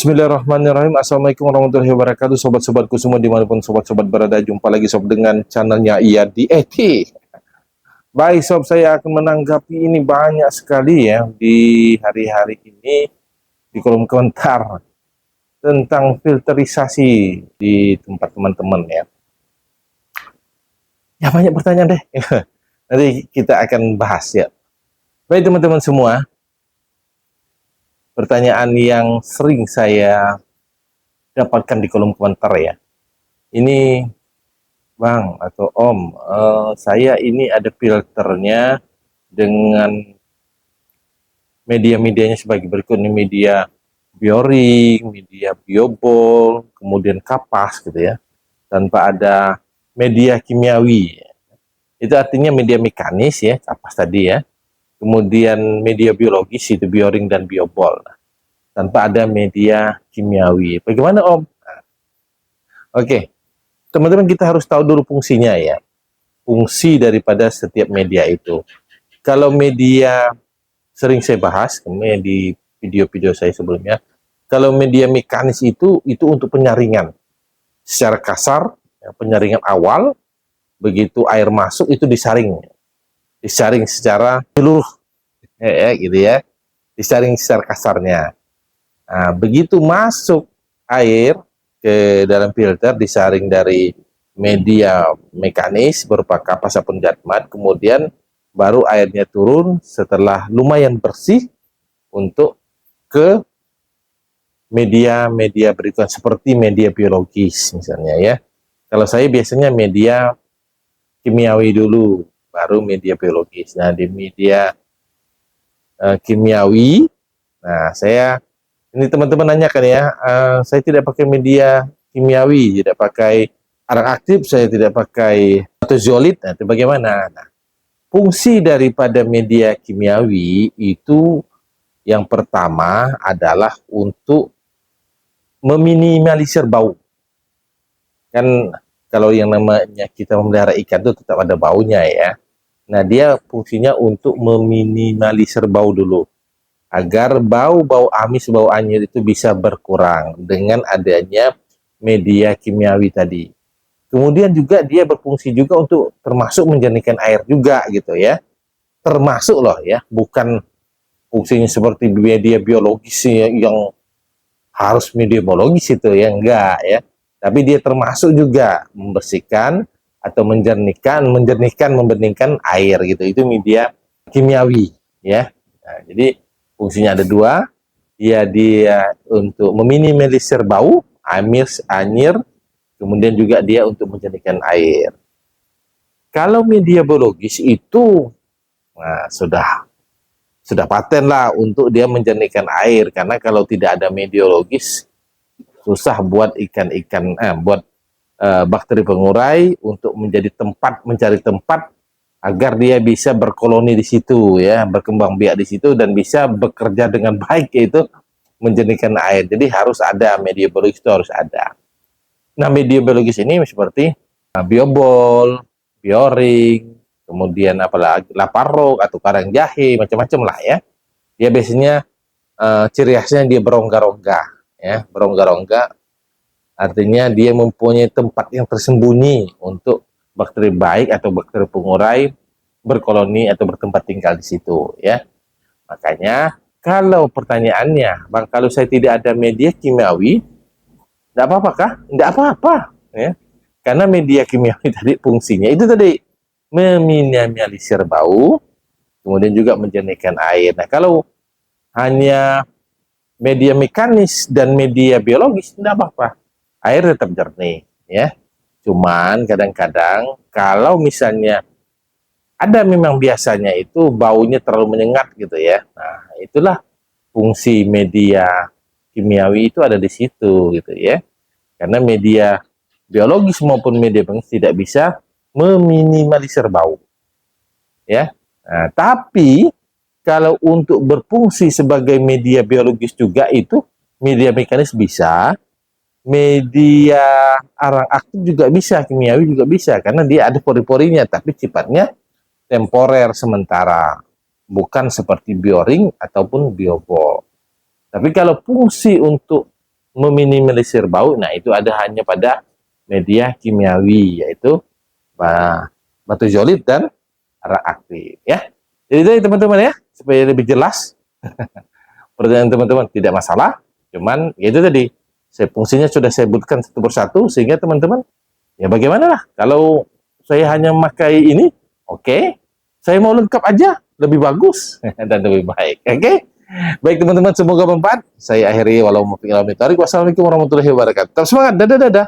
Bismillahirrahmanirrahim. Assalamualaikum warahmatullahi wabarakatuh. Sobat-sobatku semua dimanapun sobat-sobat berada, jumpa lagi sob dengan channelnya Iyadi IT. Baik sob, saya akan menanggapi ini banyak sekali ya di hari-hari ini di kolom komentar tentang filterisasi di tempat teman-teman ya. Ya banyak pertanyaan deh. Nanti kita akan bahas ya. Baik teman-teman semua, pertanyaan yang sering saya dapatkan di kolom komentar ya. Ini Bang atau Om, saya ini ada filternya dengan media-medianya sebagai berikut. Ini media bioring, media biobol, kemudian kapas gitu ya, tanpa ada media kimiawi. Itu artinya media mekanis ya, kapas tadi ya. Kemudian media biologis itu bioring dan biobol, tanpa ada media kimiawi. Bagaimana Om? Oke, teman-teman kita harus tahu dulu fungsinya ya. Fungsi daripada setiap media itu. Kalau media sering saya bahas di video-video saya sebelumnya, kalau media mekanis itu untuk penyaringan secara kasar, ya, penyaringan awal, begitu air masuk itu disaring secara seluruh, gitu ya, disaring secara kasarnya. Nah, begitu masuk air ke dalam filter, disaring dari media mekanis berupa kapas ataupun jatmat, kemudian baru airnya turun setelah lumayan bersih untuk ke media-media berikutnya seperti media biologis misalnya ya. Kalau saya biasanya media kimiawi dulu, baru media biologis. Nah di media kimiawi, nah ini teman-teman nanyakan ya, saya tidak pakai media kimiawi, tidak pakai arang aktif, saya tidak pakai atozolid. Nah itu bagaimana? Nah, fungsi daripada media kimiawi itu yang pertama adalah untuk meminimalisir bau. Kan kalau yang namanya kita memelihara ikan itu tetap ada baunya ya. Nah dia fungsinya untuk meminimalisir bau dulu, agar bau-bau amis, bau anyir itu bisa berkurang dengan adanya media kimiawi tadi. Kemudian juga dia berfungsi juga untuk termasuk menjernihkan air juga gitu ya. Termasuk loh ya, bukan fungsinya seperti media biologis yang harus media biologis itu ya, enggak ya. Tapi dia termasuk juga membersihkan atau membeningkan air gitu. Itu media kimiawi ya. Nah, jadi fungsinya ada dua. Dia untuk meminimalisir bau, amis, anyir, kemudian juga dia untuk menjernihkan air. Kalau media biologis itu nah, sudah paten lah untuk dia menjernihkan air, karena kalau tidak ada media biologis susah buat buat bakteri pengurai untuk mencari tempat agar dia bisa berkoloni di situ ya, berkembang biak di situ dan bisa bekerja dengan baik, yaitu menjernihkan air. Jadi harus ada media biologis, itu harus ada. Nah media biologis ini seperti biobol, bioring, kemudian apalagi laparok atau karang jahe, macam-macam lah ya. Dia biasanya ciri khasnya dia berongga-rongga ya, berongga-rongga artinya dia mempunyai tempat yang tersembunyi untuk bakteri baik atau bakteri pengurai berkoloni atau bertempat tinggal di situ ya. Makanya kalau pertanyaannya, Bang, kalau saya tidak ada media kimiawi, tidak apa-apa kah? Tidak apa-apa ya. Karena media kimiawi tadi fungsinya itu tadi meminimalisir bau, kemudian juga menjernihkan air. Nah, kalau hanya media mekanis dan media biologis tidak apa-apa, air tetap jernih ya. Cuman kadang-kadang kalau misalnya ada memang biasanya itu baunya terlalu menyengat gitu ya. Nah, itulah fungsi media kimiawi itu ada di situ gitu ya. Karena media biologis maupun media biologis tidak bisa meminimalisir bau ya. Nah, tapi kalau untuk berfungsi sebagai media biologis juga itu media mekanis bisa, media arang aktif juga bisa, kimiawi juga bisa, karena dia ada pori-porinya, tapi sifatnya temporer sementara, bukan seperti bioring ataupun biobol. Tapi kalau fungsi untuk meminimalisir bau, nah itu ada hanya pada media kimiawi, yaitu batu zolit dan arak aktif ya. Jadi itu teman-teman ya, supaya lebih jelas pertanyaan teman-teman, tidak masalah, cuman ya itu tadi fungsinya sudah saya sebutkan satu persatu, sehingga teman-teman ya bagaimana lah, kalau saya hanya memakai ini, oke, saya mau lengkap aja, lebih bagus dan lebih baik. Oke, baik teman-teman, semoga bermanfaat. Saya akhiri, walau wassalamualaikum warahmatullahi wabarakatuh. Tetap semangat, dadah dadah.